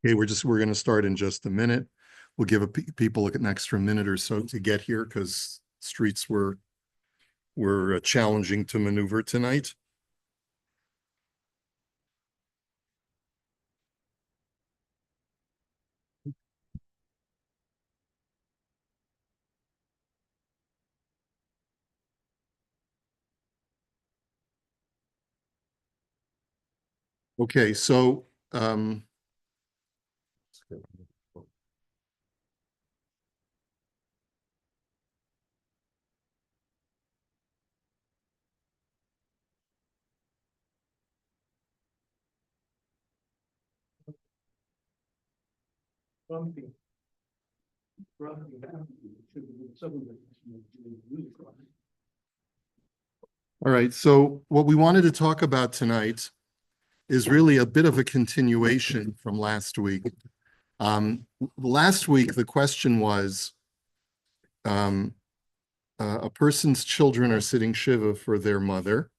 Okay, we're going to start in just a minute. We'll give people an extra minute or so to get here because streets were challenging to maneuver tonight. Okay, so all right, so what we wanted to talk about tonight is really a bit of a continuation from last week. Last week, the question was, um, a person's children are sitting Shiva for their mother.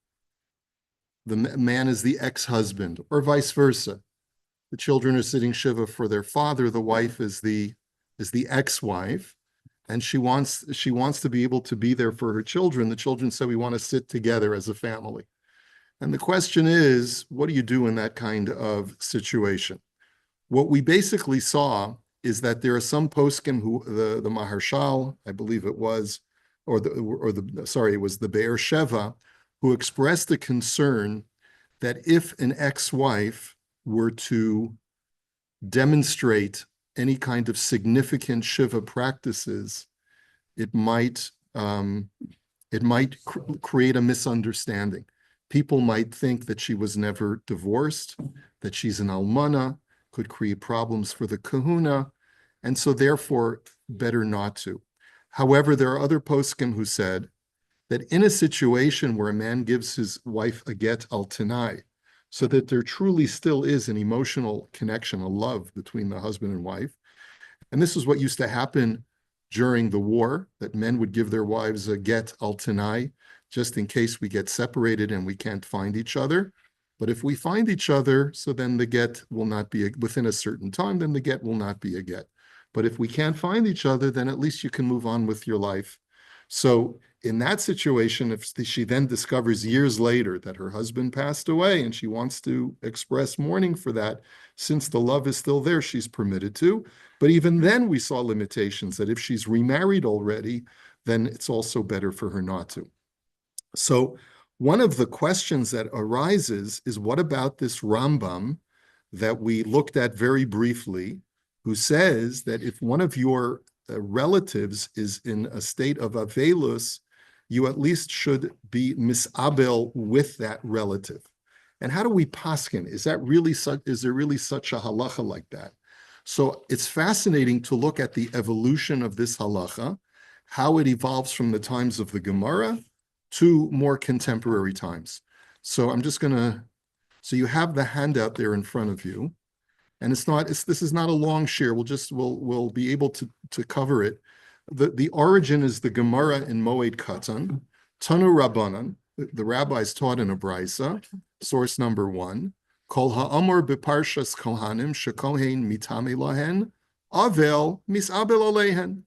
The man is the ex-husband, or vice versa. The children are sitting Shiva for their father. The wife is the ex-wife, and she wants to be able to be there for her children. The children say, we want to sit together as a family. And the question is, what do you do in that kind of situation? What we basically saw is that there are some poskim who the Maharshal, I believe it was, it was the Be'er Sheva, who expressed a concern that if an ex-wife were to demonstrate any kind of significant Shiva practices, it might create a misunderstanding. People might think that she was never divorced, that she's an almana, could create problems for the kahuna, and so therefore better not to. However, there are other poskim who said that in a situation where a man gives his wife a get al tanai, so that there truly still is an emotional connection, a love between the husband and wife, and this is what used to happen during the war, that men would give their wives a get al tanai, just in case we get separated and we can't find each other. But if we find each other, so then the get will not be within a certain time, then the get will not be a get. But if we can't find each other, then at least you can move on with your life. So in that situation, if she then discovers years later that her husband passed away and she wants to express mourning for that, since the love is still there, she's permitted to. But even then, we saw limitations that if she's remarried already, then it's also better for her not to. So one of the questions that arises is, what about this Rambam that we looked at very briefly, who says that if one of your relatives is in a state of avelus, you at least should be misabel with that relative. And how do we paskin? Is there really such a halacha like that? So it's fascinating to look at the evolution of this halacha, how it evolves from the times of the Gemara to more contemporary times. So so you have the handout there in front of you. And this is not a long share. We'll be able to cover it. The origin is the Gemara in Moed Katan, Tanu Rabbanan, the rabbis taught in a brisa, source number 1, Kol ha'amor beparshas kohanim shekohen mitame lahen, avel misabel alehen.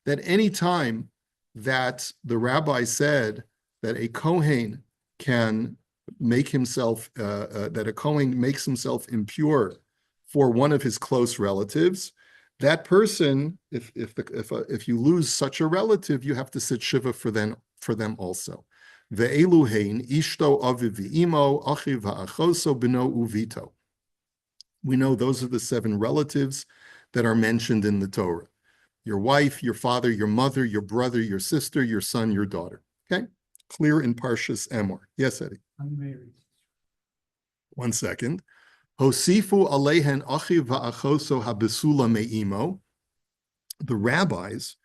That any time that the rabbi said that a kohen can make himself, that a kohen makes himself impure for one of his close relatives, that person, if you lose such a relative, you have to sit shiva for them also. Ve'eluhein ishto aviv v'imo achiv ha'achoso b'no uvito. We know those are the 7 relatives that are mentioned in the Torah: your wife, your father, your mother, your brother, your sister, your son, your daughter. Okay, clear in Parshas Emor. Yes, Eddie. I'm married. 1 second. Hosifu alehen achiv va'achoso habesula me'imo. The rabbis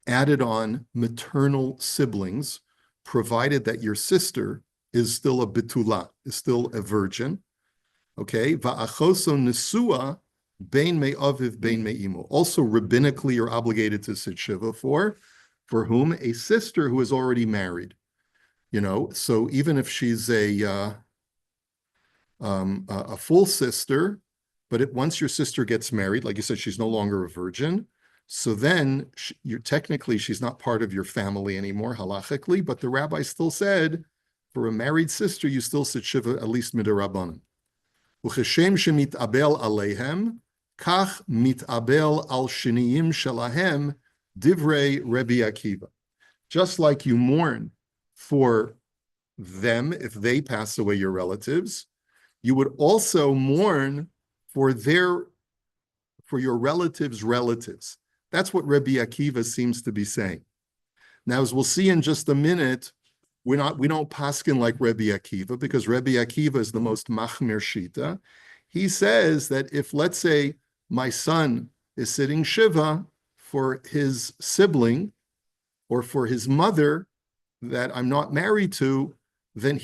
added on maternal siblings, provided that your sister is still a betula, is still a virgin. Okay, va'achoso nesua bein me'aviv bein me'imo. Also rabbinically, you're obligated to sit shiva for whom? A sister who is already married. So even if she's a full sister, But once your sister gets married, like you said, she's no longer a virgin. So then technically she's not part of your family anymore, halachically, but the rabbi still said, for a married sister, you still sit shiva at least midarabanan. Ucheshem shemit'abel aleihem, kach mit'abel al shiniyim shalahem, divrei Rebbe Akiva. Just like you mourn for them if they pass away, your relatives, you would also mourn for your relatives' relatives. That's what Rebbe Akiva seems to be saying. Now, as we'll see in just a minute, we don't paskin like Rebbe Akiva, because Rebbe Akiva is the most machmir shita. He says that if, let's say, my son is sitting shiva for his sibling or for his mother that I'm not married to, then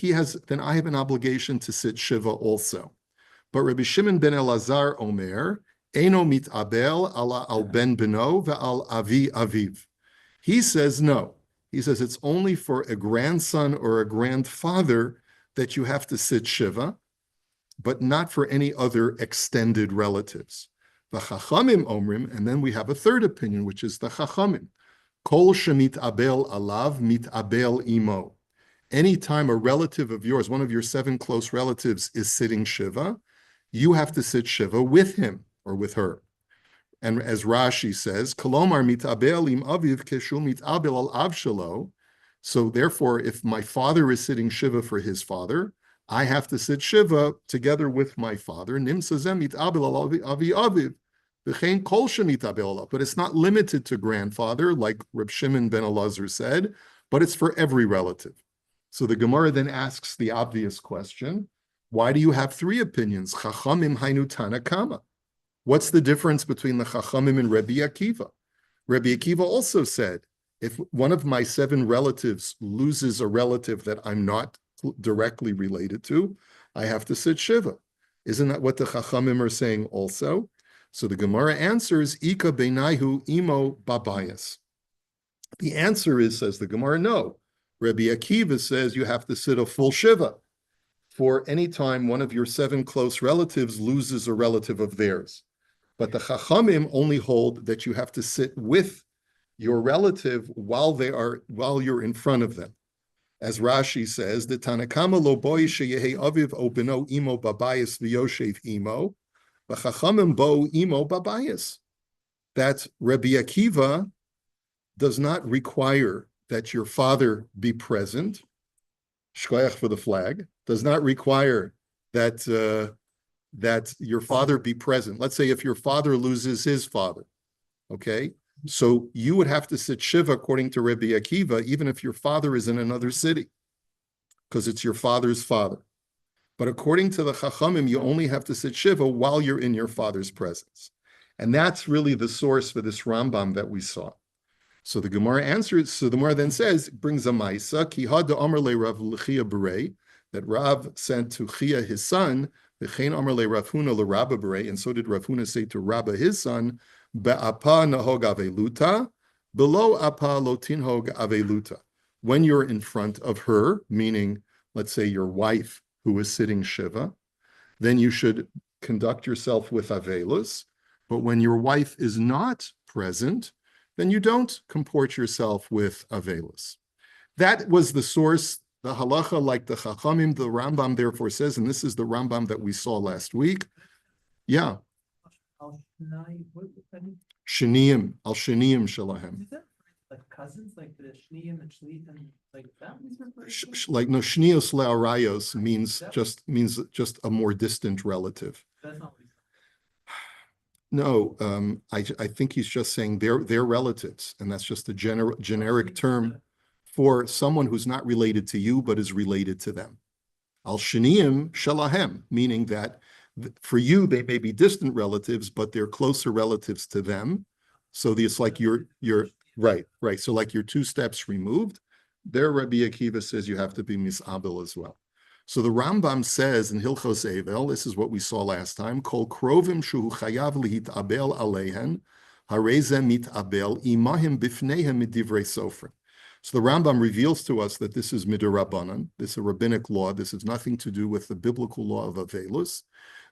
I have an obligation to sit shiva also. But Rabbi Shimon ben Elazar Omer, Eino mit'abel ala al ben beno ve'al avi aviv. He says no. He says it's only for a grandson or a grandfather that you have to sit shiva, but not for any other extended relatives. The Chachamim Omrim, and then we have a third opinion, which is the Chachamim. Kol shemit abel alav mit abel imo. Anytime a relative of yours, one of your 7 close relatives, is sitting shiva, you have to sit shiva with him or with her. And as Rashi says, Kolomar mitabel im aviv keshu mitabel al av shelo. So therefore, if my father is sitting shiva for his father, I have to sit shiva together with my father. Nimsa zem mitabel al avi aviv. V'chein kol shemitabel al. But it's not limited to grandfather, like Reb Shimon ben Elazar said, but it's for every relative. So the Gemara then asks the obvious question, why do you have 3 opinions? Chachamim hainu tanakama. What's the difference between the Chachamim and Rebbe Akiva? Rebbe Akiva also said, if one of my 7 relatives loses a relative that I'm not directly related to, I have to sit shiva. Isn't that what the Chachamim are saying also? So the Gemara answers, Ika beinaihu imo babayas. The answer is, says the Gemara, no. Rebbe Akiva says you have to sit a full shiva for any time one of your 7 close relatives loses a relative of theirs. But the Chachamim only hold that you have to sit with your relative while you're in front of them. As Rashi says, the Tanakama lo boi sheyehe aviv o beno imo babayas v'yoshev imo, v'chachamim bo imo babayas. That Rebbe Akiva does not require that your father be present, shkoyach for the flag, does not require that your father be present. Let's say if your father loses his father, okay? So you would have to sit shiva according to Rebbe Akiva, even if your father is in another city, because it's your father's father. But according to the Chachamim, you only have to sit shiva while you're in your father's presence. And that's really the source for this Rambam that we saw. So the Gemara answers, so the Gemara then says, brings a Maisa, ki ha de amar le Rav L'Chia Berei, that Rav sent to Chia his son, v'chein amar le Rav Huna le Rabba Berei, and so did Rav Huna say to Rabba his son, be'apa nahog aveluta, below apa lo tinhog aveluta. When you're in front of her, meaning, let's say your wife who is sitting shiva, then you should conduct yourself with avelus. But when your wife is not present, then you don't comport yourself with avelus. That was the source, the halacha, like the Chachamim, the Rambam therefore says, and this is the Rambam that we saw last week. Yeah. Shiniyim, al shiniyim shalahem. Is that like cousins, like the shniyim and shlitim, like families? Like no, shniyos le'arayos means just a more distant relative. That's not what he's No, I think he's just saying they're relatives, and that's just a generic term for someone who's not related to you but is related to them. Al shiniyim shalahem, meaning that for you they may be distant relatives, but they're closer relatives to them. So it's like you're right. So like you're 2 steps removed. There, Rabbi Akiva says you have to be misabel as well. So the Rambam says in Hilchos Evel, this is what we saw last time, Kol krovim shu chayav lihitabel alehen, hareze mitabel imahim bifnehem midivrei sofrim. So the Rambam reveals to us that this is midirabanan, this is a rabbinic law. This has nothing to do with the biblical law of Avelus,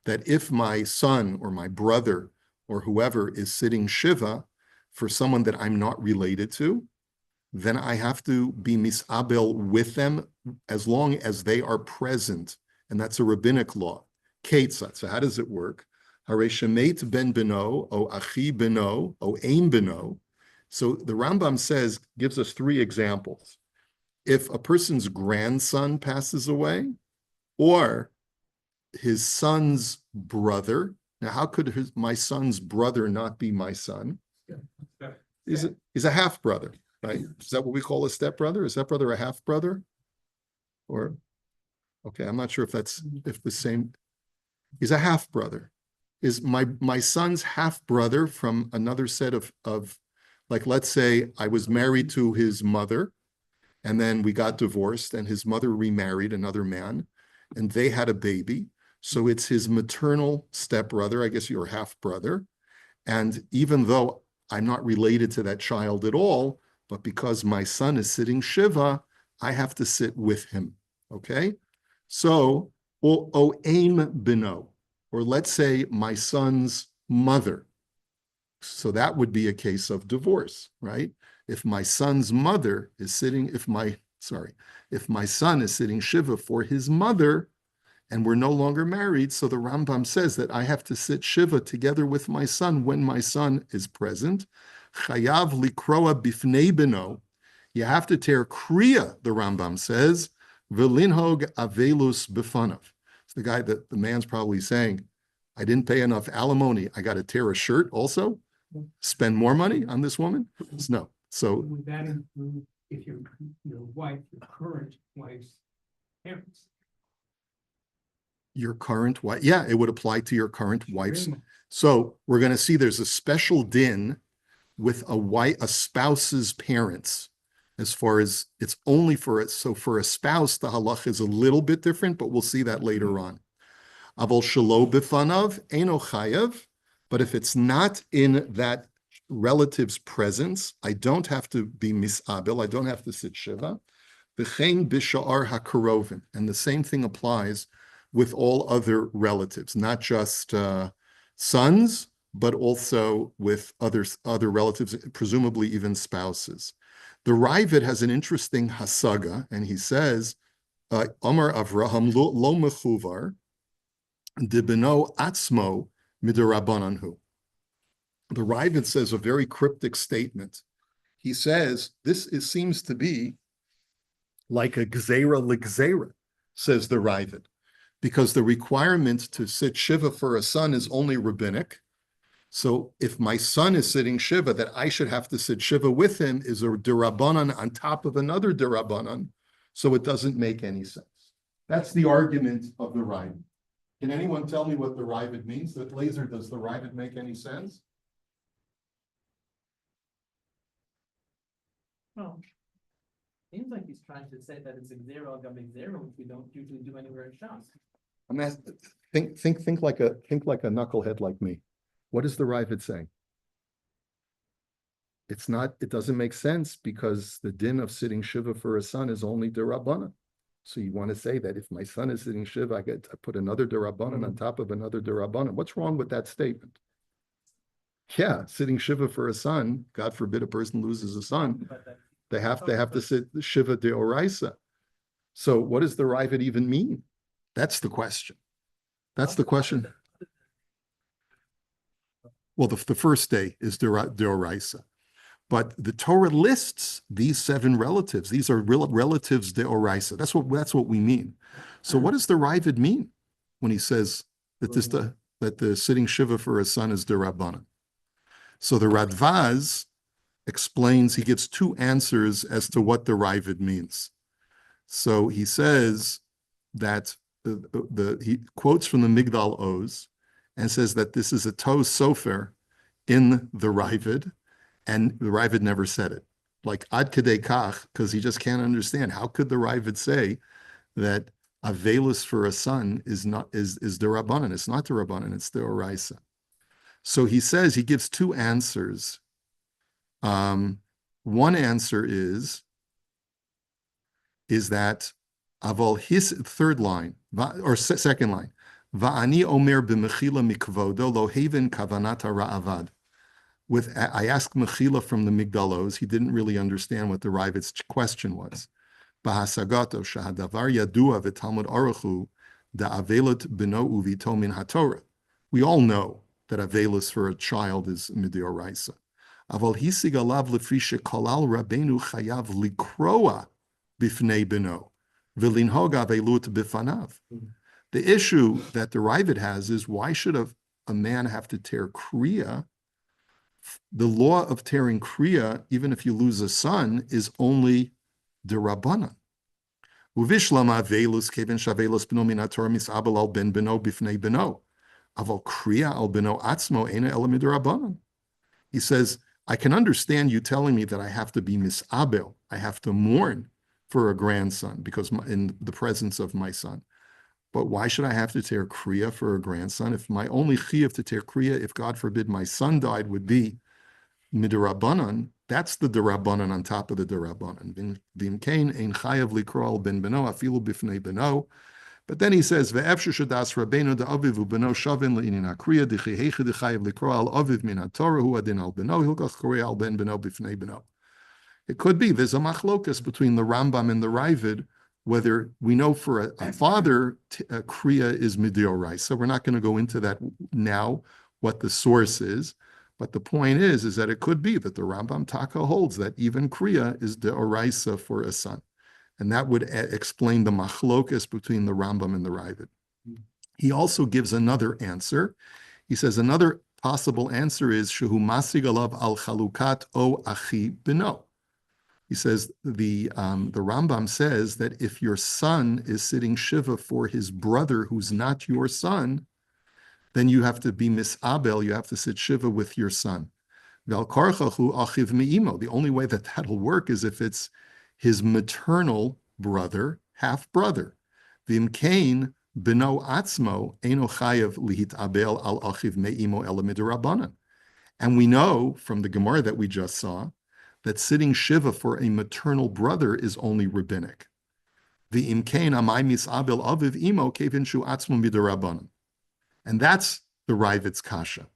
that if my son or my brother or whoever is sitting Shiva for someone that I'm not related to, then I have to be misabel with them as long as they are present. And that's a rabbinic law. Ketzat. So how does it work? Hare shemet ben beno, o achi beno, o ein beno. So the Rambam says, gives us three examples. If a person's grandson passes away, or his son's brother. Now, how could my son's brother not be my son? He's a half brother, right? Is that what we call a stepbrother? Is that brother a half brother? Or, okay, I'm not sure if the same. He's a half brother. Is my son's half brother from another set of like, let's say I was married to his mother, and then we got divorced, and his mother remarried another man, and they had a baby. So it's his maternal stepbrother, I guess your half brother. And even though I'm not related to that child at all, but because my son is sitting Shiva, I have to sit with him. Okay? So, o aim bino, or let's say my son's mother. So that would be a case of divorce, right? If my son's mother is sitting, if my son is sitting Shiva for his mother, and we're no longer married, so the Rambam says that I have to sit Shiva together with my son when my son is present. Chayav likroa bifnei beno. You have to tear kriya, the Rambam says, v'linhog avelus bifanav. It's the guy that the man's probably saying, I didn't pay enough alimony. I got to tear a shirt also? Spend more money on this woman? No. So would that include if your wife, your current wife's parents? Your current wife, yeah, it would apply to your current wife's. So we're going to see there's a special din with a spouse's parents, as far as it's only for it. So for a spouse, the halach is a little bit different, but we'll see that later on. Aval shelo bifanav eno chayav, but if it's not in that relative's presence, I don't have to be misabel, I don't have to sit shiva. V'chein b'sha'ar hakarovim, and the same thing applies with all other relatives, not just sons, but also with other relatives, presumably even spouses. The Ravid has an interesting hasaga, and he says, Amar Avraham lo mechuvar, dibeno atzmo midirabananhu. The Ravid says a very cryptic statement. He says, seems to be like a gzeira l'gzeira, says the Ravid, because the requirement to sit Shiva for a son is only rabbinic. So if my son is sitting Shiva, that I should have to sit Shiva with him is a derabanan on top of another derabanan. So it doesn't make any sense. That's the argument of the Ravid. Can anyone tell me what the Ravid means? That laser, does the Ravid make any sense? Well, seems like he's trying to say that it's a zero gam zero, which we don't usually do anywhere in Shas. I'm asking, think like a knucklehead like me. What is the Ravid saying? It doesn't make sense, because the din of sitting Shiva for a son is only derabanan. So you want to say that if my son is sitting Shiva, I put another derabanan on top of another derabanan. What's wrong with that statement? Yeah, sitting Shiva for a son, God forbid a person loses a son, they have to sit Shiva de Oraisa. So what does the Ravid even mean? That's the question. That's the question. Well, the first day is de Oraisa. But the Torah lists these 7 relatives. These are relatives de Oraisa. That's what we mean. So what does the Ravid mean when he says that that the sitting Shiva for a son is de Rabbanan? So the Radvaz explains, he gives 2 answers as to what the Ravid means. So he says that he quotes from the Migdal Oz and says that this is a Tov Sofer in the Ravid, and the Ravid never said it. Like Ad Kedei Kach, because he just can't understand. How could the Ravid say that Avelus for a son is Derabanan? It's not Derabanan, it's Deoraisa. So he says, he gives 2 answers. One answer is is that aval his third line or second line, va'ani omer b'mechila mikvodo lo haven kavanata ra'avad. I asked Mechila from the Migdalos. He didn't really understand what the Ravid's question was. Bahasagato shahadavar yadua v'talmud aruchu da'avelut beno uvito min haTorah. We all know that avelus for a child is midioraisa. Aval hisig alav lefrisha kolal rabenu chayav likroa bifnei beno v'linhog avelut bifanav. The issue that the Ravid has is why should a man have to tear kriya? The law of tearing kriya, even if you lose a son, is only derabanan. Uvishlam avelus kevin shavelus beno min haTorah misabel al ben beno bifnei beno. Aval kriya al beno atzmo ena ela miderabanan. He says, I can understand you telling me that I have to be misabel, I have to mourn for a grandson because in the presence of my son. But why should I have to tear kriya for a grandson? If my only chiyuv to tear kriya, if God forbid my son died, would be midirabanan, that's the derabanan on top of the derabanan. V'imkein ein chayav likro al ben beno afilu bifnei beno. But then he says, ve'efsher shadas rabbeinu da'aviv u'beno shavin le'inin hakriya dichi heiche dechayav likro al aviv min haTorah hu adin al beno hilkach kriya al ben beno bifnei beno. It could be there's a machlokas between the Rambam and the Ravid, whether we know for a father, kriya is midiorai. So we're not going to go into that now, what the source is. But the point is that it could be that the Rambam Taka holds that even kriya is deoraisa for a son. And that would explain the machlokas between the Rambam and the Ravid. He also gives another answer. He says another possible answer is shehu masig alav al chalukat o achi beno. He says the Rambam says that if your son is sitting shiva for his brother who's not your son, then you have to be misabel, you have to sit shiva with your son. Vel karchachu achiv me'imo. The only way that that'll work is if it's his maternal brother, half brother. V'imkein beno atzmo eino chayav lihit abel al achiv me'imo ela midrabanan. And we know from the Gemara that we just saw that sitting shiva for a maternal brother is only rabbinic. The imkein amai misabel aviv imo kevin shu atzmo midarabanan. And that's the Ravid's kasha.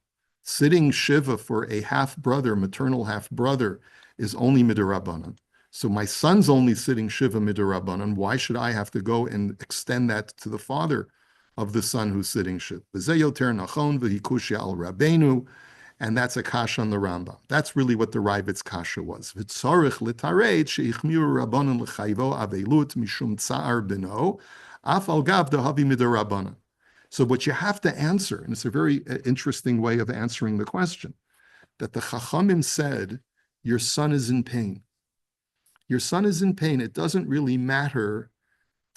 Sitting shiva for a half-brother, maternal half-brother, is only midarabanan. So my son's only sitting shiva midarabanan. Why should I have to go and extend that to the father of the son who's sitting shiva? V'zeh yoter nachon v'hikushya al rabbeinu. And that's a kasha on the Rambam. That's really what the Ravid's kasha was. V'tzorich l'tareit she'ichmiru rabbanan l'chayvo avelut mishum tsa'ar beno af al gav dehavi midarabanan. So what you have to answer, and it's a very interesting way of answering the question, that the Chachamim said, your son is in pain. Your son is in pain. It doesn't really matter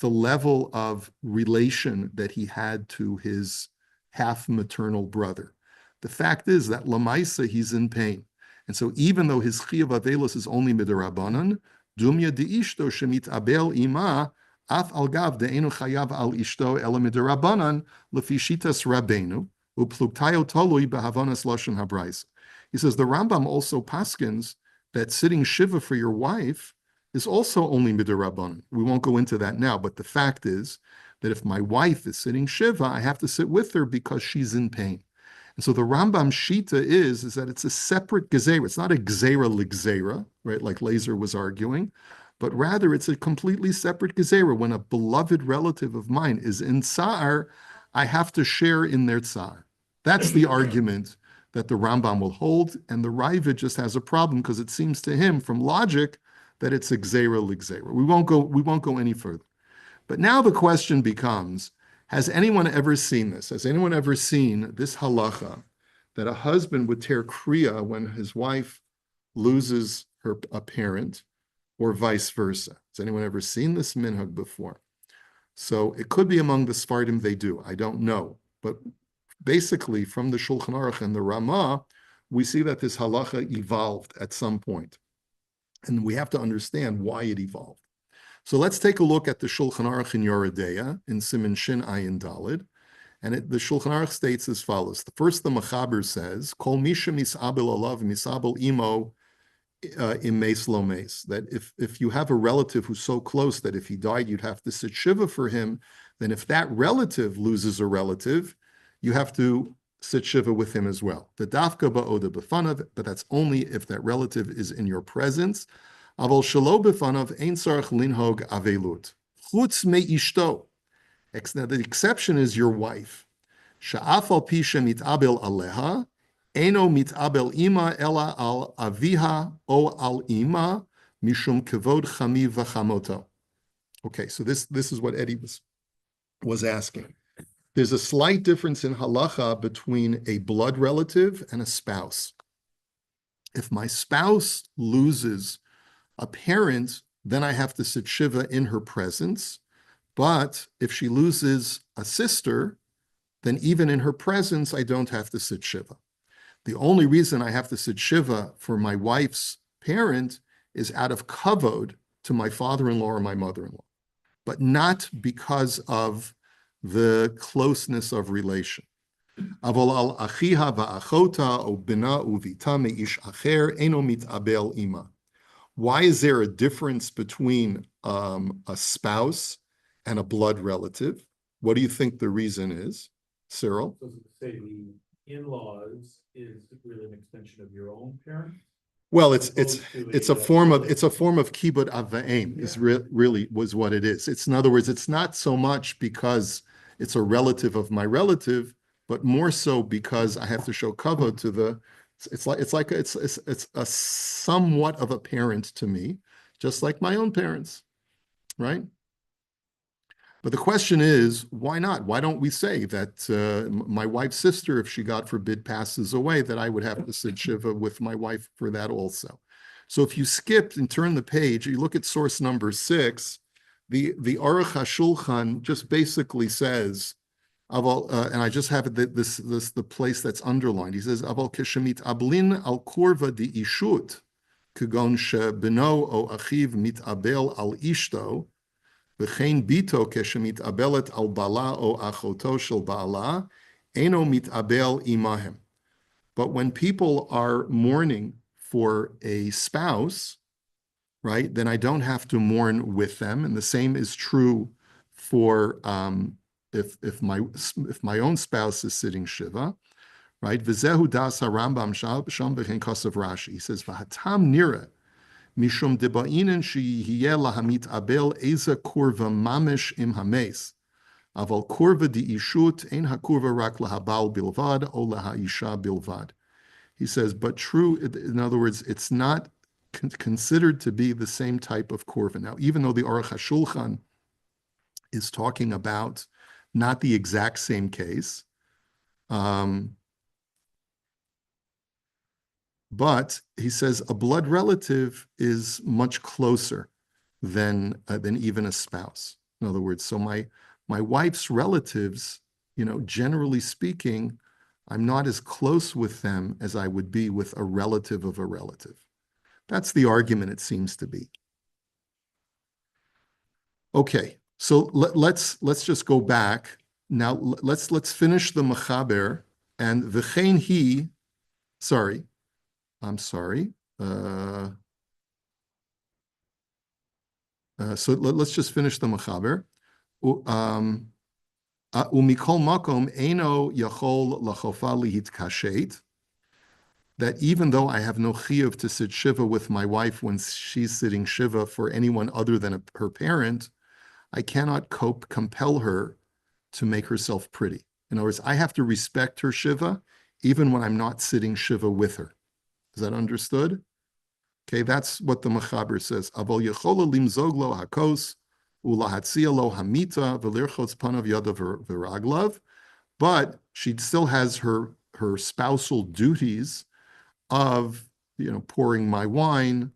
the level of relation that he had to his half-maternal brother. The fact is that Lamaisa, he's in pain. And so even though his Chiyav Avelos is only Midarabanan, Dumya Deishto Shemit Abel Ima, Af al gav de'enu chayav al ishto ela midarabanan lefi shitas rabbeinu upluktayo tolui behavanas lashon habrayis. He says the Rambam also paskins that sitting shiva for your wife is also only midarabanan. We won't go into that now, but the fact is that if my wife is sitting shiva, I have to sit with her because she's in pain. And so the Rambam shita is that it's a separate gezerah. It's not a gezerah l'gezerah, right? Like Laser was arguing. But rather it's a completely separate gezerah. When a beloved relative of mine is in tsar, I have to share in their tsar. That's the argument that the Rambam will hold, and the Ravid just has a problem because it seems to him, from logic, that it's a gezerah l'gezerah. We won't go any further. But now the question becomes: has anyone ever seen this? Has anyone ever seen this halacha that a husband would tear kriya when his wife loses a parent? Or vice versa. Has anyone ever seen this minhag before? So it could be among the Sfardim they do. I don't know. But basically, from the Shulchan Aruch and the Ramah, we see that this halacha evolved at some point. And we have to understand why it evolved. So let's take a look at the Shulchan Aruch in Yoredeya, in Siman Shin Ayin Dalid. And the Shulchan Aruch states as follows. First, the Mechaber says, Kol misha misabel alav misabel imo imes lo mes, that if you have a relative who's so close that if he died, you'd have to sit shiva for him, then if that relative loses a relative, you have to sit shiva with him as well. The dafka ba'oda b'fanav, but that's only if that relative is in your presence. Aval shelo b'fanav ein sarach linhog avelut. Chutz me'ishto. Now the exception is your wife. Sha'af al pi shemit'abel aleha, eno mit'abel ima ela al aviha o al ima mishum kevod chami v'chamoto. Okay, so this is what Eddie was asking. There's a slight difference in halacha between a blood relative and a spouse. If my spouse loses a parent, then I have to sit shiva in her presence. But if she loses a sister, then even in her presence, I don't have to sit shiva. The only reason I have to sit shiva for my wife's parent is out of kavod to my father-in-law or my mother-in-law, but not because of the closeness of relation. Avol al achiha va'achota o bina uvita me'ish acher eno mit'abel ima. Why is there a difference between a spouse and a blood relative? What do you think the reason is, Cyril? So to say the in-laws is really an extension of your own parent? Well, As opposed to it's a form of kibbut ava'im is Yeah. really was what it is. It's in other words, it's not so much because it's a relative of my relative, but more so because I have to show kavod to the. It's a somewhat of a parent to me, just like my own parents, right? But the question is, why not? Why don't we say that my wife's sister, if she, God forbid, passes away, that I would have to sit shiva with my wife for that also? So if you skip and turn the page, you look at source number 6, the Aruch HaShulchan just basically says, and I just have the place that's underlined. He says, Aval keshemit ablin al korva di ishut, kagon beno o achiv mit abel al ishto, v'chein bito keshemit abelet al bala o achoto shel bala, eno mit abel imahem. But when people are mourning for a spouse, right, then I don't have to mourn with them. And the same is true for if my own spouse is sitting shiva, right? V'zehu das harambam sham b'chein kosav Rashi. He says, v'hatam nira mishum deba'inen sheyihiyeh lahamit abel eza kurva mamish im hames. Aval kurva di ishut ein hakurva rak lahabal bilvad o lahaisha bilvad. He says, but true, in other words, it's not considered to be the same type of kurva. Now, even though the Aruch HaShulchan is talking about not the exact same case, but he says a blood relative is much closer than even a spouse. In other words, so my wife's relatives, generally speaking, I'm not as close with them as I would be with a relative of a relative. That's the argument it seems to be. Okay, so let's just go back. Now let's finish the Mechaber and v'chein hi. Sorry, I'm sorry. So let's just finish the Mechaber. Umikol makom eno yachol lachofa lihitkashet. That even though I have no chiyuv to sit shiva with my wife when she's sitting shiva for anyone other than her parent, I cannot compel her to make herself pretty. In other words, I have to respect her shiva even when I'm not sitting shiva with her. Is that understood? Okay, that's what the Mechaber says. Avol yechola limzog lo hakos ulahatzia lo hamita v'lirchotz panav yada v'raglav, but she still has her spousal duties of pouring my wine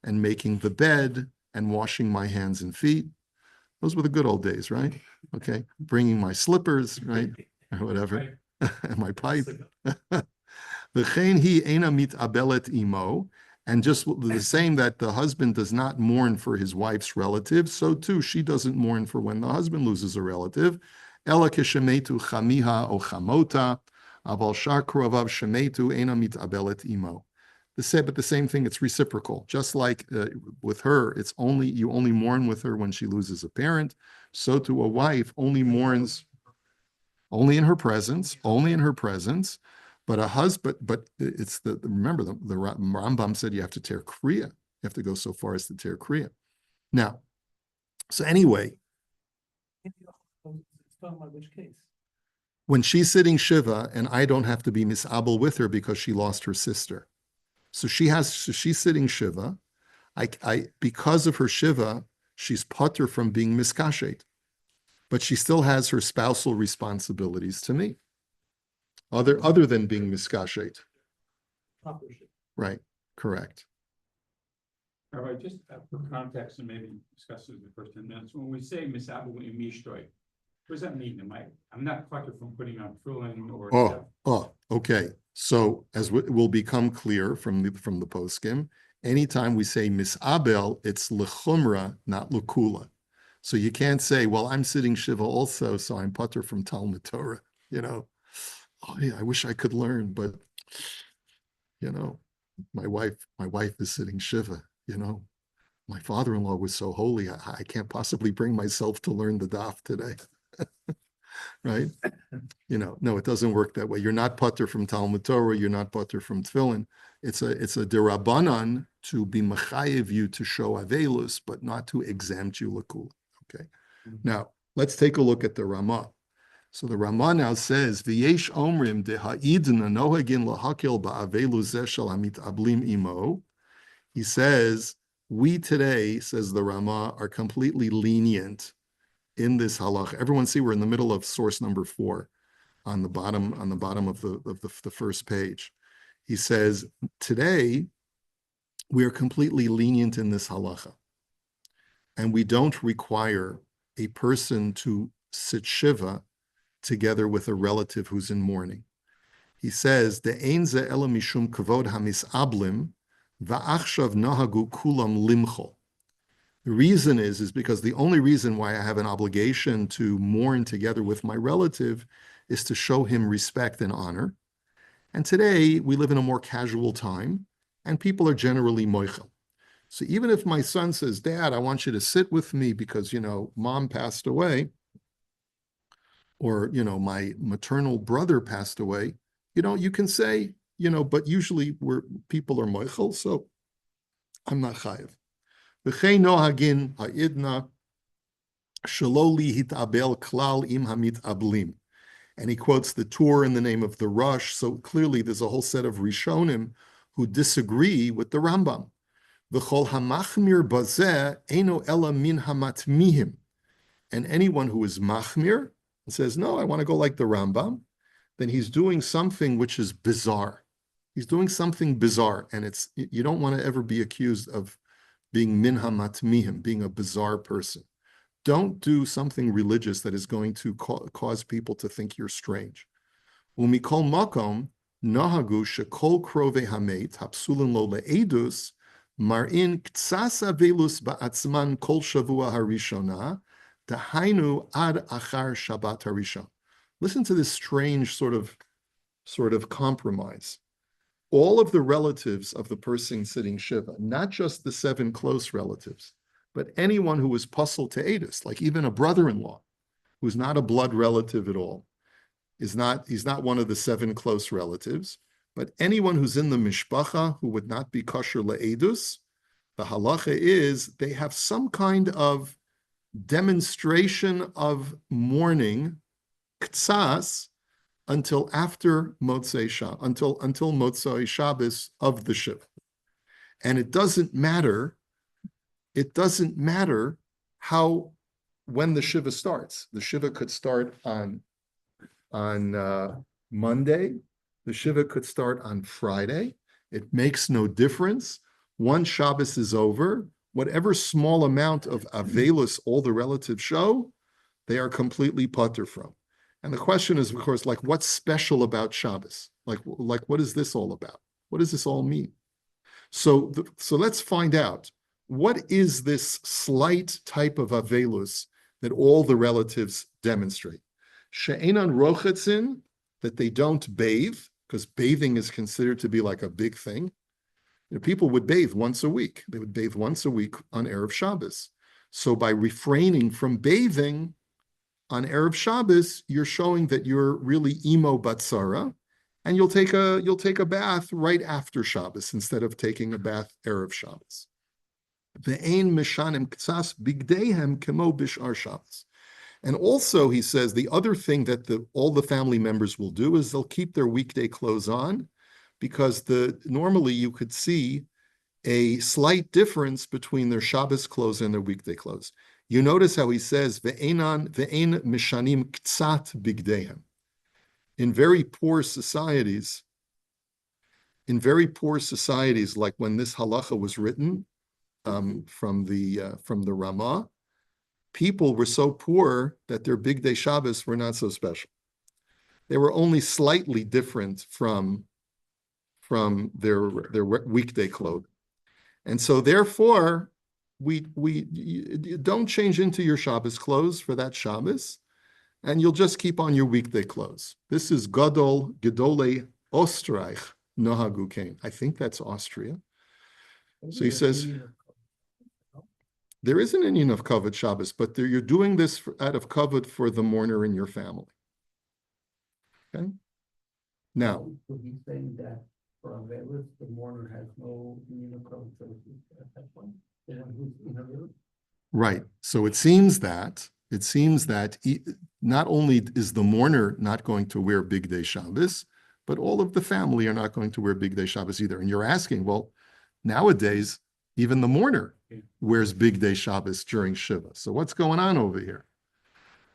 and making the bed and washing my hands and feet. Those were the good old days, right? Okay, bringing my slippers, right, or whatever, and my pipe. V'chein hi ena mit'abelet imo, and just the same that the husband does not mourn for his wife's relative, so too she doesn't mourn for when the husband loses a relative. Ela keshemetu chamiha o chamota. Aval shar krovav shemetu ena mit'abelet imo. But the same thing, it's reciprocal. Just like with her, you only mourn with her when she loses a parent. So to a wife only mourns only in her presence, But a husband, but it's remember the Rambam said you have to tear kriya. You have to go so far as to tear kriya. Now, so anyway, It's talking about which case? when she's sitting shiva and I don't have to be misabel with her because she lost her sister. So she's sitting shiva. Because of her shiva, she's putter from being miskashet, but she still has her spousal responsibilities to me. Other than being miskashet. Right, correct. All right, just for context and maybe discuss it in the first 10 minutes. When we say misabu in mishtoi, what does that mean? I'm not fucking from putting on tefillin or. Okay. So as will become clear from the poskim, anytime we say misabel, it's lechumra, not lekula. So you can't say, well, I'm sitting shiva also, so I'm putter from Talmud Torah. Oh yeah, I wish I could learn, but my wife is sitting shiva. My father-in-law was so holy, I can't possibly bring myself to learn the daf today. Right? No, it doesn't work that way. You're not putter from Talmud Torah. You're not putter from tefillin. It's a derabanan to be mechayev you to show avelus, but not to exempt you lakula. Okay. Now let's take a look at the Ramah. So the Ramah now says, "V'yesh omrim deha'idna nohagin lahakil ba'avelu zeshel amit ablim imo." He says, we today, says the Ramah, are completely lenient in this halach. Everyone see we're in the middle of source number 4 on the bottom of the first page. He says, today we are completely lenient in this halacha. And we don't require a person to sit shiva together with a relative who's in mourning. He says, "De'ein ze ela mishum kavod hamisablim va'achshav nahagu kulam limchol." The reason is because the only reason why I have an obligation to mourn together with my relative is to show him respect and honor. And today we live in a more casual time and people are generally moichel. So even if my son says, "Dad, I want you to sit with me because, mom passed away," or, my maternal brother passed away, you can say, but usually people are moichel, so I'm not chayiv. V'chei nohagin ha'idna shelo lihitabel klal im hamit ablim. And he quotes the Tur in the name of the Rush. So clearly there's a whole set of Rishonim who disagree with the Rambam. V'chol hamachmir bazeh eino ela min hamatmihim. And anyone who is machmir and says, no, I want to go like the Rambam, then he's doing something which is bizarre. He's doing something bizarre. And you don't want to ever be accused of being min hamatmihim, being a bizarre person. Don't do something religious that is going to cause people to think you're strange. Umikol makom nahagu shekol krove hamet hapsulin lo leedus marin ktsas avelus ba'atzman kol shavua harishona dahainu ad achar Shabbat harishon. Listen to this strange sort of compromise. All of the relatives of the person sitting shiva, not just the 7 close relatives, but anyone who was puzzled to Adis, like even a brother-in-law, who's not a blood relative at all, he's not one of the 7 close relatives, but anyone who's in the mishpacha who would not be kosher le'edus, the halacha is they have some kind of demonstration of mourning, ktsas, until after Motzei Shabbos, until Motzei Shabbos of the Shiva. And it doesn't matter when the Shiva starts. The Shiva could start on Monday. The Shiva could start on Friday. It makes no difference. Once Shabbos is over, whatever small amount of avelus all the relatives show, they are completely patur from. And the question is, of course, like, what's special about Shabbos? Like what is this all about? What does this all mean? So let's find out. What is this slight type of avelus that all the relatives demonstrate? She'enan rochetzin, that they don't bathe, because bathing is considered to be like a big thing. People would bathe once a week. They would bathe once a week on Erev Shabbos. So by refraining from bathing on Erev Shabbos, you're showing that you're really imo batsara, and you'll take a bath right after Shabbos instead of taking a bath Erev Shabbos. Ve'ein mishanim ktsas bigdeihem kemo bishar Shabbos. And also, he says, the other thing that all the family members will do is they'll keep their weekday clothes on, because normally you could see a slight difference between their Shabbos clothes and their weekday clothes. You notice how he says, ve'ein mishanim ktsat bigdeihem. In very poor societies, like when this halacha was written from the Ramah, people were so poor that their big day Shabbos were not so special. They were only slightly different from their weekday clothes. And so therefore, you don't change into your Shabbos clothes for that Shabbos, and you'll just keep on your weekday clothes. This is Gedole Österreich Nohagu Kain. I think that's Austria. So he says, there is an Indian of kavod Shabbos, but you're doing this out of kavod for the mourner in your family. Okay. Now, So he's saying that for Avelis, the mourner has no Indian of kavod at that point. The one who's in Avelis. right. So it seems that not only is the mourner not going to wear big day Shabbos, but all of the family are not going to wear big day Shabbos either. And you're asking, well, nowadays, even the mourner wears big day Shabbos during Shiva. So what's going on over here?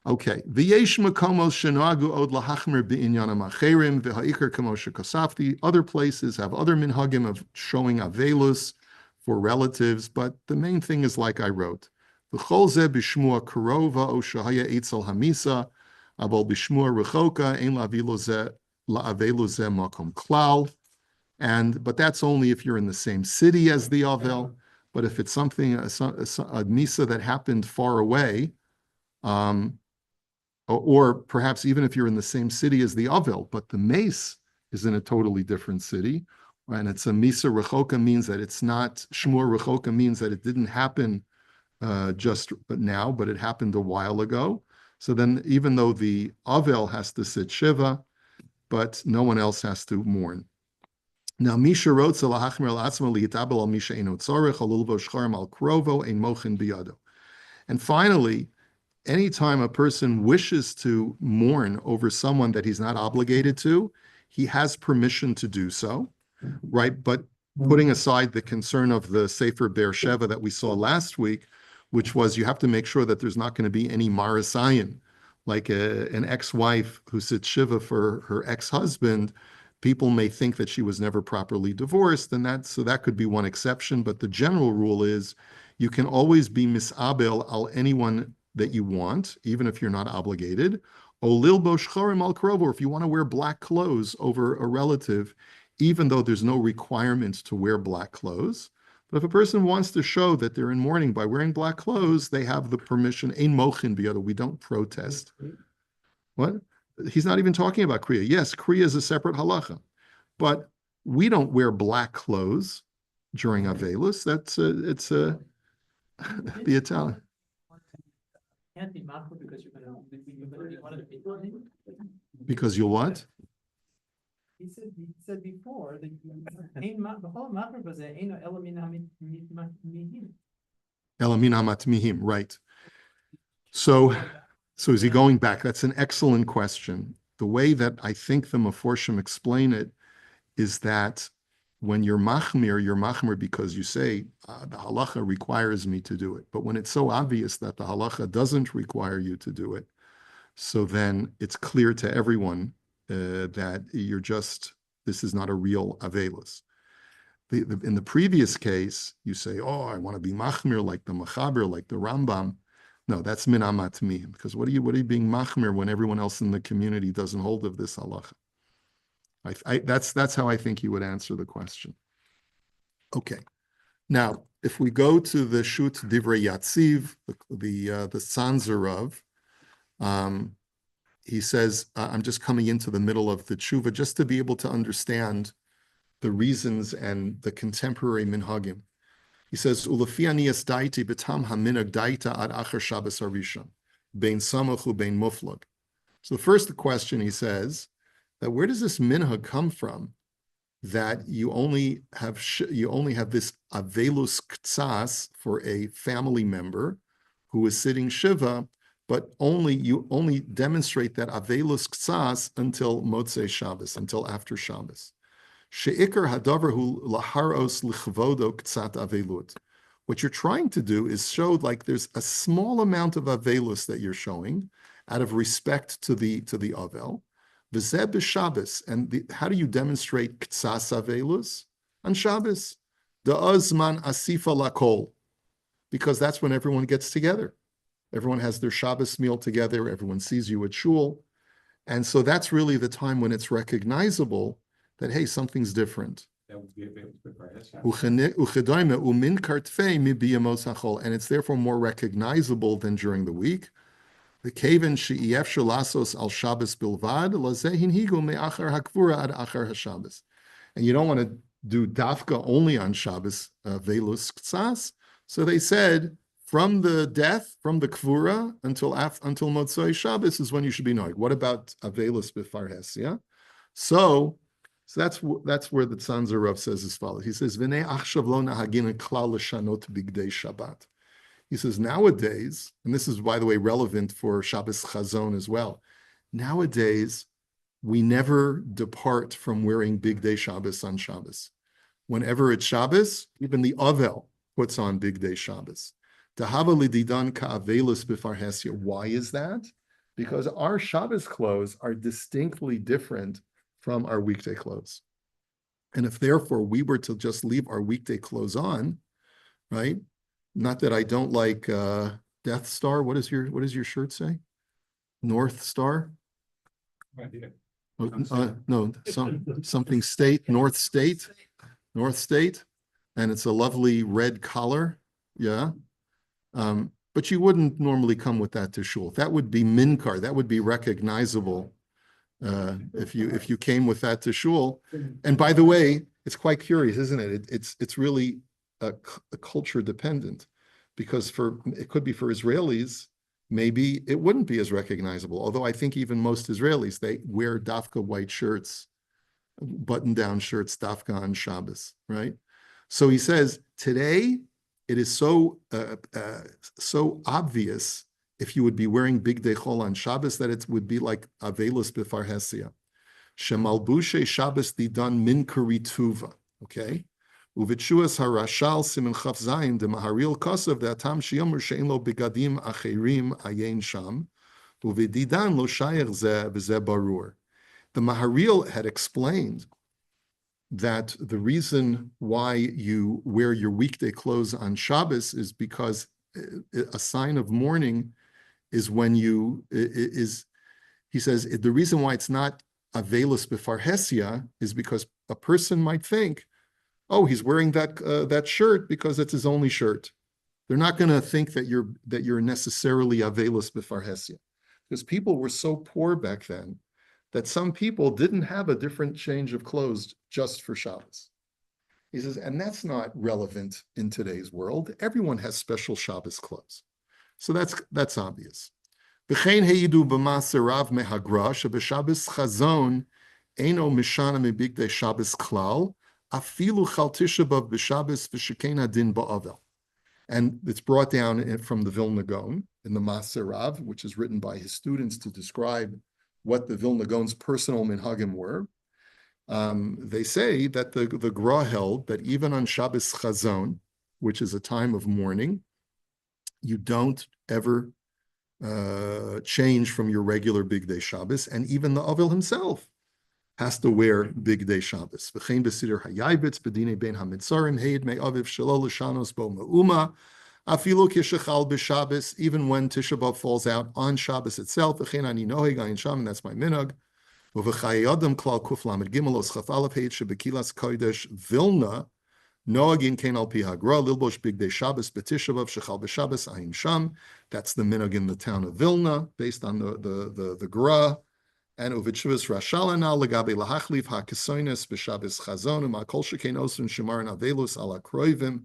Okay. V'yesh makomos shenagu od lahachmer b'inyanam acherim v'ha'ikar kamo shekosafti. Other places have other minhagim of showing avelus for relatives, but the main thing is like I wrote. V'chol zeh b'shmua karova o shahaya eitzel hamisa, abol b'shmua rechoka ein la'avelu zeh makom klal. But that's only if you're in the same city as the Avel. But if it's something, a Misa that happened far away, or perhaps even if you're in the same city as the Avel, but the Mace is in a totally different city, and it's a Misa Rechoka, means that it's not, Shmur Rechoka means that it didn't happen just now, but it happened a while ago. So then even though the Avel has to sit Shiva, but no one else has to mourn. Now, Misha wrote, and finally, anytime a person wishes to mourn over someone that he's not obligated to, he has permission to do so, right? But putting aside the concern of the Sefer Beersheva that we saw last week, which was you have to make sure that there's not going to be any marasayin, like an ex-wife who sits Shiva for her ex-husband. People may think that she was never properly divorced, and so that could be one exception. But the general rule is you can always be misabel al anyone that you want, even if you're not obligated. O lilbo shchorim al karov, or if you want to wear black clothes over a relative, even though there's no requirement to wear black clothes. But if a person wants to show that they're in mourning by wearing black clothes, they have the permission. Ein mochin biyado. We don't protest. What? He's not even talking about Kriya. Yes, Kriya is a separate halacha, but we don't wear black clothes during Avelus. The Italian. Can't be machmir because you're gonna be one of the people. Because you what? He said before that the whole machmir was eino elamin hamihim. Elamin hamatmihim, right. So is he going back? That's an excellent question. The way that I think the Meforshim explain it is that when you're machmir because you say, the halacha requires me to do it. But when it's so obvious that the halacha doesn't require you to do it, so then it's clear to everyone that this is not a real avelus. In the previous case, you say, oh, I want to be machmir like the Machaber, like the Rambam. No, that's min amatmi, because what are you being machmir when everyone else in the community doesn't hold of this halacha? That's how I think you would answer the question. Okay, now if we go to the Shut Divrei Yatziv, the Sanzarav, he says, I'm just coming into the middle of the tshuva just to be able to understand the reasons and the contemporary minhagim. He says, "Ulefi aniyas daiti b'tam haminhag daita ad acher Shabbos harishon, bein samach ubein muflag." So the first question he says that where does this minhag come from? That you only have this avelus ktsas for a family member who is sitting shiva, but you only demonstrate that avelus ktsas until Motzei Shabbos, until after Shabbos. She'ikar hadavar hu laharos lichvodo ktsat avelut. What you're trying to do is show like there's a small amount of avelus that you're showing out of respect to the avel. V'zeh b'Shabbos, and how do you demonstrate ktsas avelus on Shabbos? Da'azman asifa lakol, because that's when everyone gets together. Everyone has their Shabbos meal together. Everyone sees you at shul, and so that's really the time when it's recognizable that hey, something's different. That would be available for And it's therefore more recognizable than during the week. The kaven she'iyef shalasos al Shabbos bilvad lazehin higu me'achar hakvura ad achar haShabbos. And you don't want to do dafka only on Shabbos velus ktsas. So they said from the death, from the kvura until Motzei Shabbos is when you should be knowing. What about avelus b'farhesia? So that's where the Tzanzer Rav says as follows. He says, "V'nei achshav lo nahagin klal l'shanot bigdei Shabbat." He says, nowadays, and this is, by the way, relevant for Shabbos Chazon as well, nowadays, we never depart from wearing bigdei Shabbos on Shabbos. Whenever it's Shabbos, even the Avel puts on bigdei Shabbos. Tahava lididan ka'avelus b'farhesia. Why is that? Because our Shabbos clothes are distinctly different from our weekday clothes. And if therefore we were to just leave our weekday clothes on, right? Not that I don't like Death Star. What does your shirt say? North Star? No, something state, North State, and it's a lovely red collar. Yeah. But you wouldn't normally come with that to shul. That would be minkar. That would be recognizable if you came with that to shul. And by the way, it's quite curious, isn't it? It's really a culture dependent, because it could be for Israelis, maybe it wouldn't be as recognizable. Although I think even most Israelis, they wear dafka white shirts, button-down shirts, dafka on Shabbos, right? So he says today it is so obvious if you would be wearing bigdei chol on Shabbos that it would be like avelus b'farhesia. Shemalbushe Shabbos didan min kurituva. Okay. Uvitshuas harashal simin chaf zayin de maharil kosav de'atam sheyomer she'en lo begadim acherim ayin sham uvedidan lo shayach zeh v'zeh barur. The Maharil had explained that the reason why you wear your weekday clothes on Shabbos is because a sign of mourning is when he says, the reason why it's not avelus b'farhesia is because a person might think, oh, he's wearing that shirt because it's his only shirt. They're not going to think that you're necessarily avelus b'farhesia, because people were so poor back then that some people didn't have a different change of clothes just for Shabbos. He says, and that's not relevant in today's world. Everyone has special Shabbos clothes. So that's obvious. V'chein heidu b'maser rav mehagra sheb'Shabbos chazon eino mishana mebigdei Shabbos klal afilu chal tisha b'av b'Shabbos v'shekain hadin ba'avel. And it's brought down from the Vilna Gaon in the Maser Rav, which is written by his students to describe what the Vilna Gaon's personal minhagim were. They say that the Gra held that even on Shabbos Chazon, which is a time of mourning, you don't ever change from your regular Bigdei Shabbos, and even the Avil himself has to wear Bigdei Shabbos. V'chein b'siddur hayayvitz b'dinei ben hamitzarim heid me aviv shelo l'shanos bo ma'uma afilu kishachal b'Shabbos, even when Tisha B'av falls out on Shabbos itself. V'chein ani noheg ayin sham, and that's my minhag. V'chayadam klal kuf lamed gimel os chaf aleph heid shebekilas kodesh Vilna noagin kein al pi hagra lilbosh bigdei Shabbos b'Tisha B'av shechal b'Shabbos ayin sham. That's the minhag in the town of Vilna, based on the Gra. And uvitshuvas rashalana legabe lahachliv hakisoines b'shabes chazon u'makol shekain osun shemarin avelus ala kroivim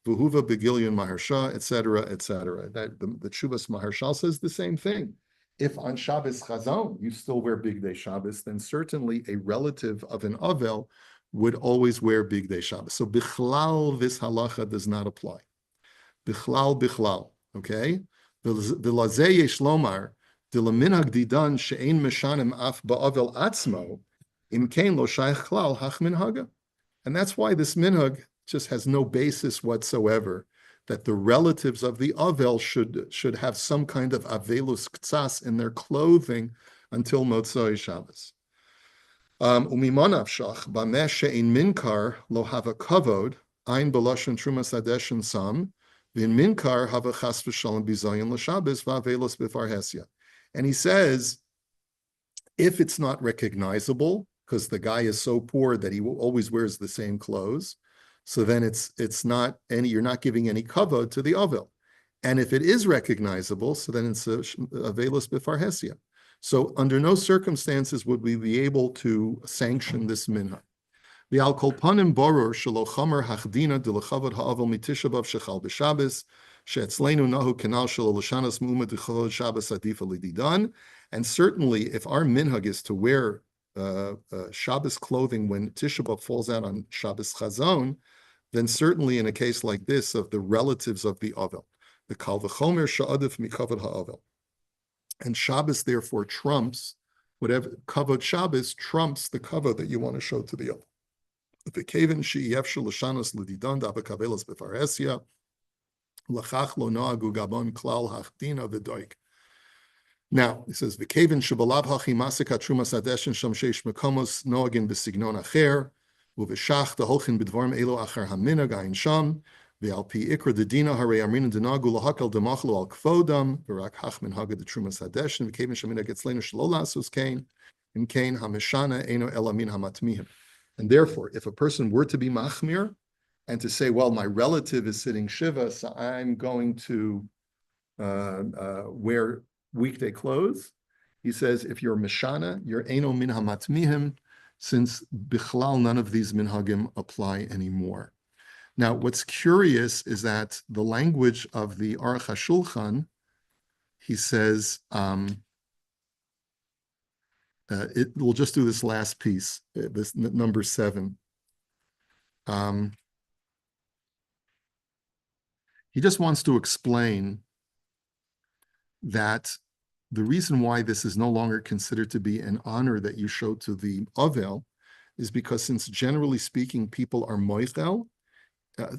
v'huva begilyon maharsha, etc., etc. That the Tshuvas Maharshal says the same thing. If on Shabbos Chazon you still wear Bigdei Shabbos, then certainly a relative of an Avel would always wear Bigdei Shabbos. So Bichlal, this halacha does not apply. Bichlal, okay? The Lazeh Yesh Lomar, the Laminag Didan She'ein Meshanim Af Ba'avel Atzmo, Im Kein Lo Shaykh Klal Hach Minhaga. And that's why this minhag just has no basis whatsoever, that the relatives of the Avel should have some kind of Avelus Ktsas in their clothing until Motzoi Shabbos. Umimanav shach, bameh she'in minkar lo hava kavod, ein belashon trumas adeshin sam, v'in minkar hava chas v'shalom bizayin l'shabbos v'avelos b'farhesia. And he says, if it's not recognizable, because the guy is so poor that he always wears the same clothes, so then it's not any, you're not giving any kavod to the Avel. And if it is recognizable, so then it's a avelus b'farhesia. So under no circumstances would we be able to sanction this minhag. The al kol panim boror shelo chamer hachdina de lechavod ha'avel mitisha b'av shechal b'Shabbos she'etzleinu nahu kenal shelo l'shanas mu'umet d'chalod Shabbos adifa l'didan. And certainly, if our minhag is to wear Shabbos clothing when Tisha B'Av falls out on Shabbos Chazon, then certainly in a case like this of the relatives of the Avel, the Kal V'chomer Sha'adif Mikavod Ha'avel. And Shabbos therefore trumps, whatever, Kavod Shabbos trumps the kavod that you want to show to the Avel. V'keven she'yef sh'lashanos l'didan da'v'kavelas b'faresia, l'chach lo no'agu gabon klal hachdina v'doik. Now, it says, V'keven shebalav hachi masik hatrumas adeshin sham sheish mekomos noagin b'signon acher, u'v'shach deholchin b'dvarim elo acher haminag ayin sham, v'al pi ikra dedina harei amrin denagu lahakal demachlu al kvodam, v'rak hach min haga detrumas adeshin, v'keven sheminag etzleinu shelo lasus kain, in kain hamishana eno elamin hamatmihim. And therefore, if a person were to be machmir, and to say, well, my relative is sitting shiva, so I'm going to wear weekday clothes, he says, if you're mishana, you're eno min hamatmihim, since bichlal none of these minhagim apply anymore. Now, what's curious is that the language of the Aruch HaShulchan, he says, we'll just do this last piece, this number 7. He just wants to explain that the reason why this is no longer considered to be an honor that you show to the Avel is because, since generally speaking, people are moichel,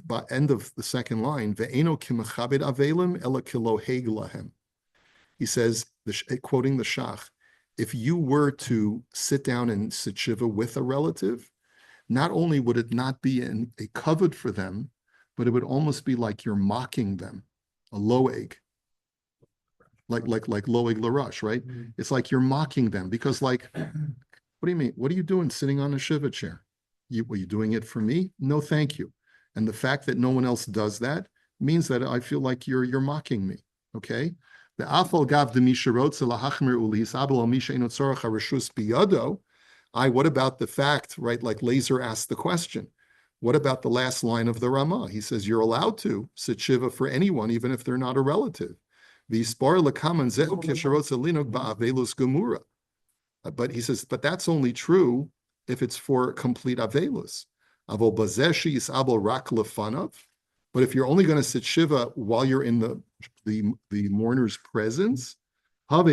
by end of the second line, ve'eno kimechabed avelim ela kiloheg lahem. He says, quoting the Shach, if you were to sit down and sit shiva with a relative, not only would it not be a kavod for them, but it would almost be like you're mocking them, a loeg. Like loeg larash, right? Mm-hmm. It's like you're mocking them because, like, what do you mean? What are you doing sitting on a shiva chair? Were you doing it for me? No, thank you. And the fact that no one else does that means that I feel like you're mocking me. Okay. The afal gav de misharot zelahachmer ulihisabel al misha inotzorach harishus biyado. What about the fact, right? Like Laser asked the question. What about the last line of the Ramah? He says you're allowed to sit shiva for anyone, even if they're not a relative. But he says, but that's only true if it's for complete avelus. But if you're only going to sit shiva while you're in the mourner's presence, then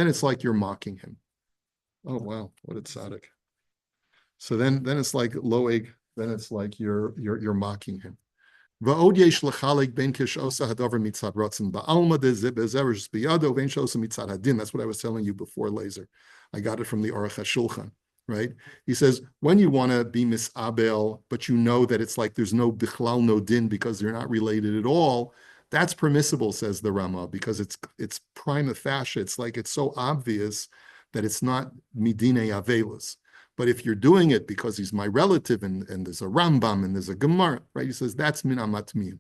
it's like you're mocking him. Oh wow, what a tzaddik. So then it's like loeg, then it's like you're mocking him. That's what I was telling you before, Laser. I got it from the Aruch HaShulchan, right? He says, when you want to be misabel, but you know that it's like there's no bichlal, no din, because they're not related at all, that's permissible, says the Rama, because it's prima facie. It's like it's so obvious that it's not midine avelus. But if you're doing it because he's my relative and there's a Rambam and there's a Gemara, right? He says that's min amatmiyim.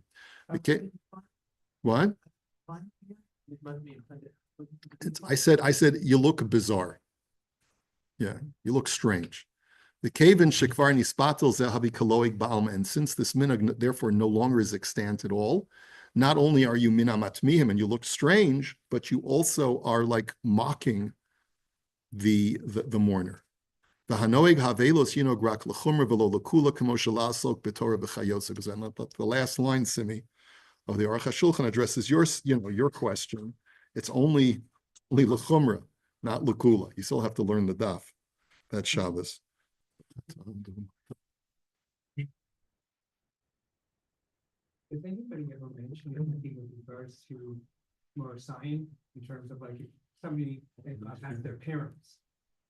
Okay. What? I said, you look bizarre. Yeah, you look strange. The cave in Shekvar Nispatel Zehabi Kaloig Baalma, and since this minhag therefore no longer is extant at all, not only are you minamatmihim and you look strange, but you also are like mocking the mourner. The Hanoig Havelos Yinograk Lechumra Velo Lakula Kamoshalasok Betorah B'Chayosek. The last line, Simi, of the Aruch HaShulchan addresses your question. It's only Lechumra, not Lakula. You still have to learn the daf. That's Shabbos. Does anybody ever mention anything with regards to more sign in terms of like if somebody has their parents,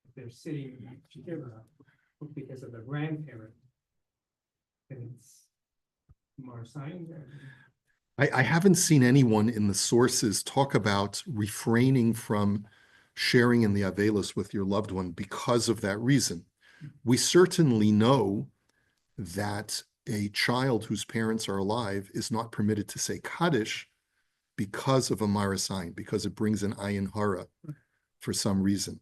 if they're sitting together because of their grandparent, and it's more sign? I haven't seen anyone in the sources talk about refraining from sharing in the Avelos with your loved one because of that reason. We certainly know that a child whose parents are alive is not permitted to say Kaddish because of a marasayin, because it brings an ayin hara for some reason.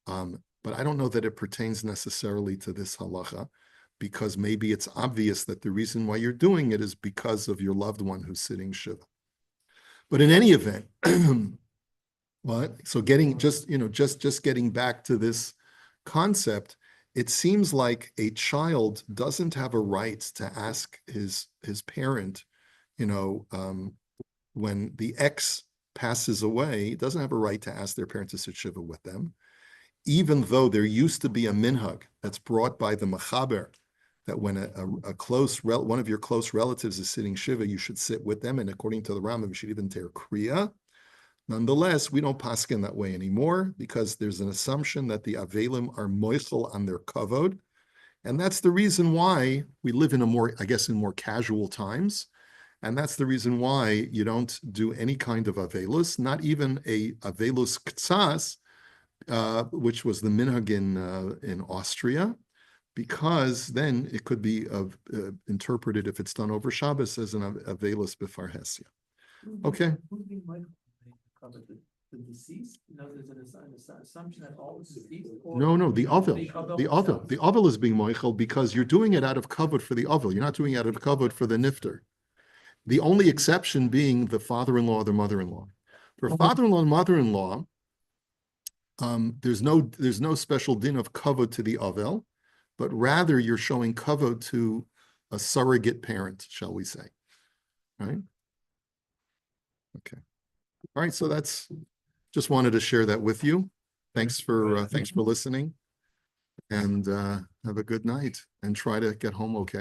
But I don't know that it pertains necessarily to this halacha, because maybe it's obvious that the reason why you're doing it is because of your loved one who's sitting shiva. But in any event, so just getting back to this concept, it seems like a child doesn't have a right to ask his parent, when the ex passes away, doesn't have a right to ask their parent to sit shiva with them, even though there used to be a minhag that's brought by the machaber, that when one of your close relatives is sitting shiva, you should sit with them, and according to the Rambam, you should even tear kriya. Nonetheless, we don't paskin that way anymore because there's an assumption that the Avelim are moichel on their kavod. And that's the reason why we live in more casual times. And that's the reason why you don't do any kind of Avelus, not even a Avelus ktsas, which was the minhag in Austria, because then it could be interpreted, if it's done over Shabbos, as an Avelus b'farhesia. Okay. The deceased? There's an assumption that all is deceased. No, the ovel is being moichel because you're doing it out of kavod for the ovel. You're not doing it out of kavod for the nifter. The only exception being the father-in-law or the mother-in-law. For father-in-law and mother-in-law, there's no special din of kavod to the ovel, but rather you're showing kavod to a surrogate parent, shall we say? Right? Okay. All right, so just wanted to share that with you. Thanks for listening, and have a good night, and try to get home okay.